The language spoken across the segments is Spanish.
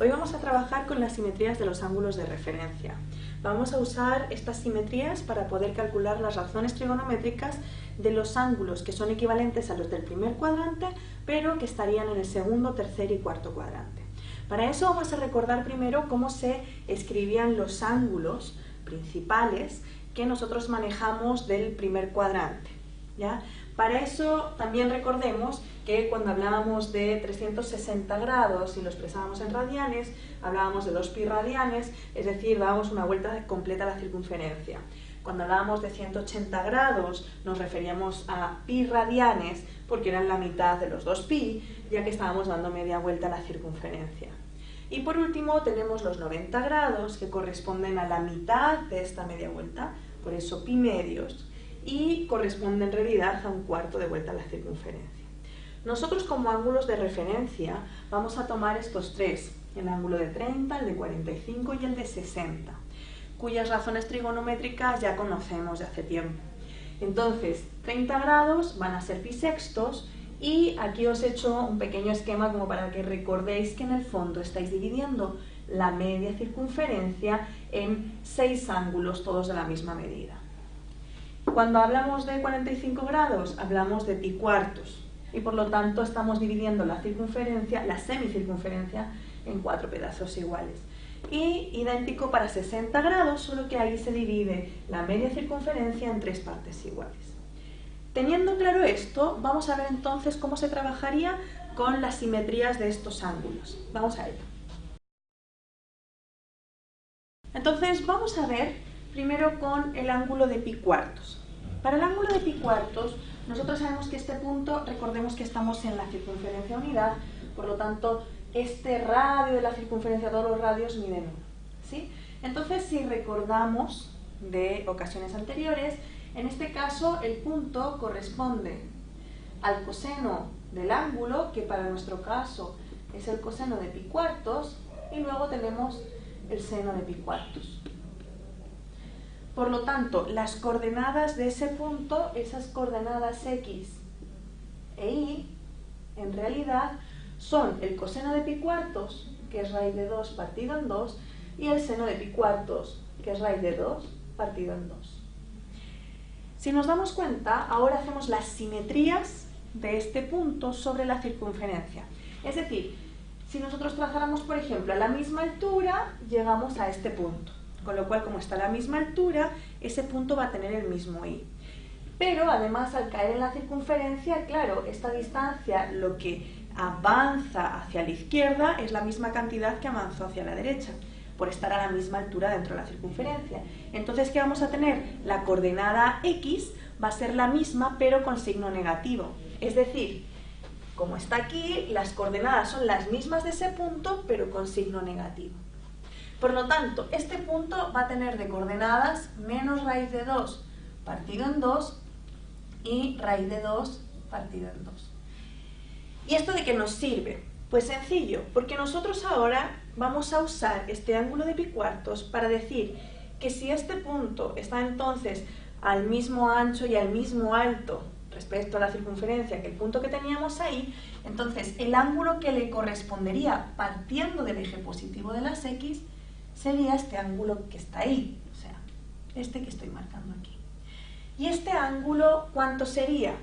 Hoy vamos a trabajar con las simetrías de los ángulos de referencia. Vamos a usar estas simetrías para poder calcular las razones trigonométricas de los ángulos que son equivalentes a los del primer cuadrante, pero que estarían en el segundo, tercer y cuarto cuadrante. Para eso vamos a recordar primero cómo se escribían los ángulos principales que nosotros manejamos del primer cuadrante, ¿ya? Para eso también recordemos que cuando hablábamos de 360 grados y lo expresábamos en radianes, hablábamos de 2pi radianes, es decir, dábamos una vuelta completa a la circunferencia. Cuando hablábamos de 180 grados nos referíamos a pi radianes porque eran la mitad de los 2pi, ya que estábamos dando media vuelta a la circunferencia. Y por último tenemos los 90 grados que corresponden a la mitad de esta media vuelta, por eso pi medios, y corresponde en realidad a un cuarto de vuelta a la circunferencia. Nosotros como ángulos de referencia vamos a tomar estos tres, el ángulo de 30, el de 45 y el de 60, cuyas razones trigonométricas ya conocemos de hace tiempo. Entonces, 30 grados van a ser pi sextos y aquí os he hecho un pequeño esquema como para que recordéis que en el fondo estáis dividiendo la media circunferencia en 6 ángulos, todos de la misma medida. Cuando hablamos de 45 grados, hablamos de pi cuartos y por lo tanto estamos dividiendo la circunferencia, la semicircunferencia, en 4 pedazos iguales. Y idéntico para 60 grados, solo que ahí se divide la media circunferencia en 3 partes iguales. Teniendo claro esto, vamos a ver entonces cómo se trabajaría con las simetrías de estos ángulos. Vamos a ello. Entonces vamos a ver primero con el ángulo de pi cuartos. Para el ángulo de pi cuartos, nosotros sabemos que este punto, recordemos que estamos en la circunferencia unidad, por lo tanto, este radio de la circunferencia, todos los radios miden 1, ¿sí? Entonces, si recordamos de ocasiones anteriores, en este caso el punto corresponde al coseno del ángulo, que para nuestro caso es el coseno de pi cuartos, y luego tenemos el seno de pi cuartos. Por lo tanto, las coordenadas de ese punto, esas coordenadas x e y, en realidad son el coseno de pi cuartos, que es raíz de 2 partido en 2, y el seno de pi cuartos, que es raíz de 2 partido en 2. Si nos damos cuenta, ahora hacemos las simetrías de este punto sobre la circunferencia. Es decir, si nosotros trazáramos, por ejemplo, a la misma altura, llegamos a este punto. Con lo cual, como está a la misma altura, ese punto va a tener el mismo y. Pero, además, al caer en la circunferencia, claro, esta distancia, lo que avanza hacia la izquierda es la misma cantidad que avanzó hacia la derecha, por estar a la misma altura dentro de la circunferencia. Entonces, ¿qué vamos a tener? La coordenada x va a ser la misma, pero con signo negativo. Es decir, como está aquí, las coordenadas son las mismas de ese punto, pero con signo negativo. Por lo tanto, este punto va a tener de coordenadas menos raíz de 2 partido en 2 y raíz de 2 partido en 2. ¿Y esto de qué nos sirve? Pues sencillo, porque nosotros ahora vamos a usar este ángulo de pi cuartos para decir que si este punto está entonces al mismo ancho y al mismo alto respecto a la circunferencia que el punto que teníamos ahí, entonces el ángulo que le correspondería partiendo del eje positivo de las x sería este ángulo que está ahí, o sea, este que estoy marcando aquí. ¿Y este ángulo cuánto sería?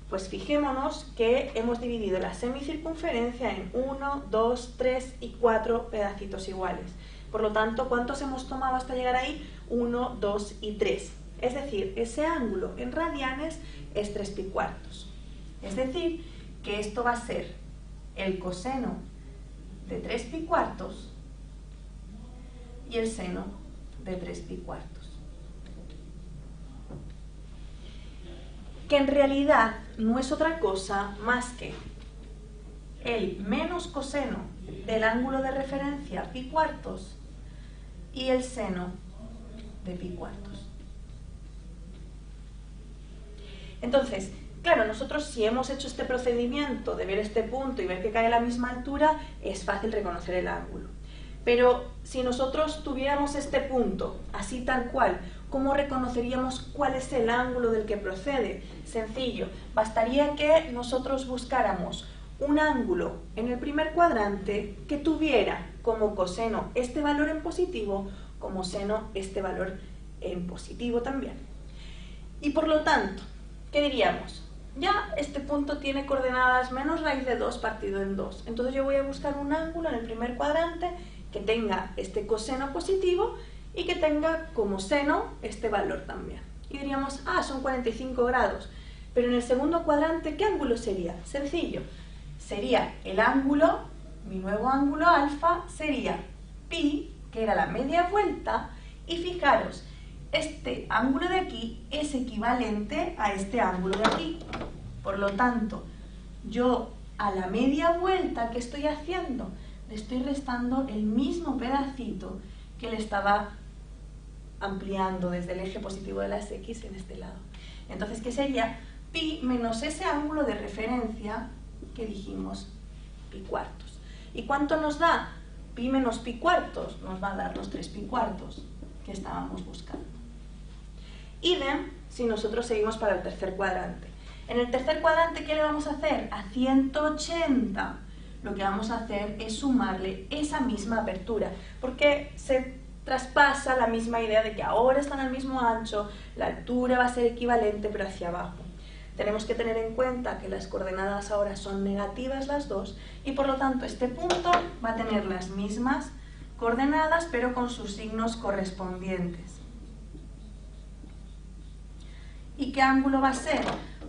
Pues fijémonos que hemos dividido la semicircunferencia en 1, 2, 3 y 4 pedacitos iguales. Por lo tanto, ¿cuántos hemos tomado hasta llegar ahí? 1, 2 y 3. Es decir, ese ángulo en radianes es 3 pi cuartos. Es decir, que esto va a ser el coseno de 3 pi cuartos y el seno de 3 pi cuartos. Que en realidad no es otra cosa más que el menos coseno del ángulo de referencia pi cuartos y el seno de pi cuartos. Entonces, claro, nosotros si hemos hecho este procedimiento de ver este punto y ver que cae a la misma altura, es fácil reconocer el ángulo. Pero si nosotros tuviéramos este punto, así tal cual, ¿cómo reconoceríamos cuál es el ángulo del que procede? Sencillo, bastaría que nosotros buscáramos un ángulo en el primer cuadrante que tuviera como coseno este valor en positivo, como seno este valor en positivo también. Y por lo tanto, ¿qué diríamos? Ya este punto tiene coordenadas menos raíz de 2 partido en 2. Entonces yo voy a buscar un ángulo en el primer cuadrante que tenga este coseno positivo y que tenga como seno este valor también. Y diríamos, son 45 grados. Pero en el segundo cuadrante, ¿qué ángulo sería? Sencillo. Sería el ángulo, mi nuevo ángulo alfa, sería pi, que era la media vuelta, y fijaros, este ángulo de aquí es equivalente a este ángulo de aquí. Por lo tanto, yo a la media vuelta que estoy haciendo le estoy restando el mismo pedacito que le estaba ampliando desde el eje positivo de las x en este lado. Entonces, ¿qué sería? Pi menos ese ángulo de referencia que dijimos, pi cuartos. ¿Y cuánto nos da? Pi menos pi cuartos nos va a dar los 3 pi cuartos que estábamos buscando. Idem si nosotros seguimos para el tercer cuadrante. En el tercer cuadrante, ¿qué le vamos a hacer? A 180 lo que vamos a hacer es sumarle esa misma apertura, porque se traspasa la misma idea de que ahora están al mismo ancho, la altura va a ser equivalente pero hacia abajo. Tenemos que tener en cuenta que las coordenadas ahora son negativas las dos y por lo tanto este punto va a tener las mismas coordenadas pero con sus signos correspondientes. ¿Y qué ángulo va a ser?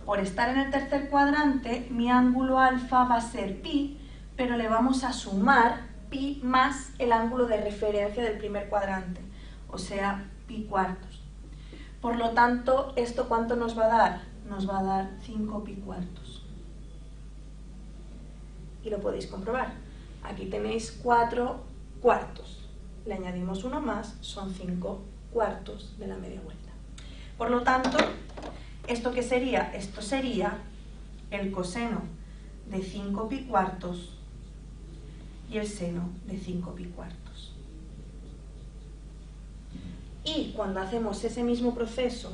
Por estar en el tercer cuadrante, mi ángulo alfa va a ser pi, pero le vamos a sumar pi más el ángulo de referencia del primer cuadrante, o sea, pi cuartos. Por lo tanto, ¿esto cuánto nos va a dar? Nos va a dar 5 pi cuartos. Y lo podéis comprobar. Aquí tenéis 4 cuartos. Le añadimos uno más, son 5 cuartos de la media vuelta. Por lo tanto, ¿esto qué sería? Esto sería el coseno de 5 pi cuartos y el seno de 5 pi cuartos. Y cuando hacemos ese mismo proceso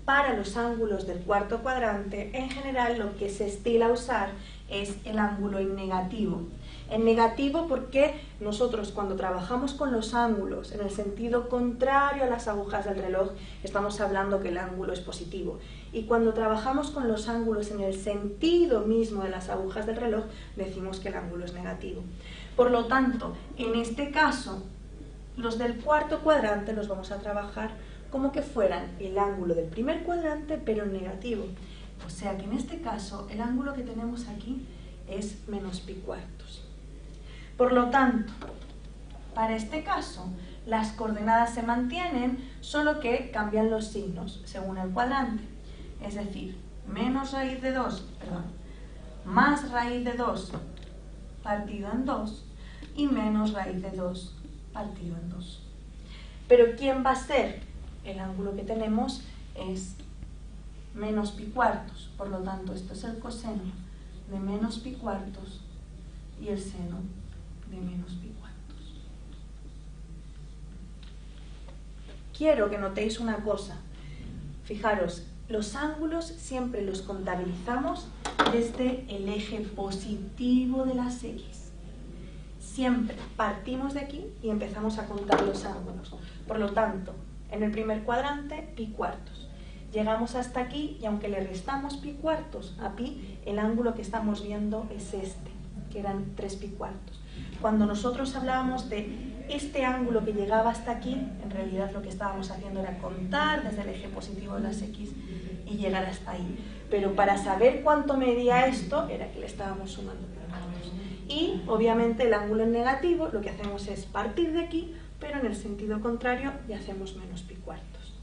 para los ángulos del cuarto cuadrante, en general lo que se estila a usar es el ángulo en negativo. En negativo porque nosotros cuando trabajamos con los ángulos en el sentido contrario a las agujas del reloj, estamos hablando que el ángulo es positivo. Y cuando trabajamos con los ángulos en el sentido mismo de las agujas del reloj, decimos que el ángulo es negativo. Por lo tanto, en este caso, los del cuarto cuadrante los vamos a trabajar como que fueran el ángulo del primer cuadrante, pero en negativo. O sea que en este caso, el ángulo que tenemos aquí es menos pi cuartos. Por lo tanto, para este caso, las coordenadas se mantienen, solo que cambian los signos según el cuadrante. Es decir, más raíz de 2 partido en 2 y menos raíz de 2 partido en 2. Pero ¿quién va a ser? El ángulo que tenemos es menos pi cuartos. Por lo tanto, esto es el coseno de menos pi cuartos y el seno de menos pi cuartos. Quiero que notéis una cosa. Fijaros, los ángulos siempre los contabilizamos desde el eje positivo de las x. Siempre partimos de aquí y empezamos a contar los ángulos. Por lo tanto, en el primer cuadrante, pi cuartos. Llegamos hasta aquí y aunque le restamos pi cuartos a pi, el ángulo que estamos viendo es este, que eran 3 pi cuartos. Cuando nosotros hablábamos de este ángulo que llegaba hasta aquí, en realidad lo que estábamos haciendo era contar desde el eje positivo de las x y llegar hasta ahí. Pero para saber cuánto medía esto, era que le estábamos sumando pi cuartos. Y obviamente el ángulo en negativo, lo que hacemos es partir de aquí, pero en el sentido contrario y hacemos menos pi cuartos.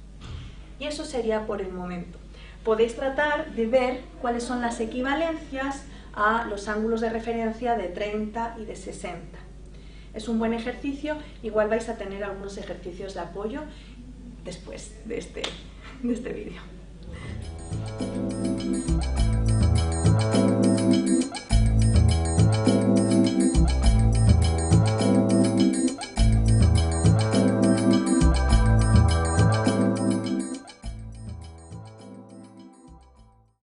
Y eso sería por el momento. Podéis tratar de ver cuáles son las equivalencias a los ángulos de referencia de 30 y de 60. Es un buen ejercicio, igual vais a tener algunos ejercicios de apoyo después de este vídeo.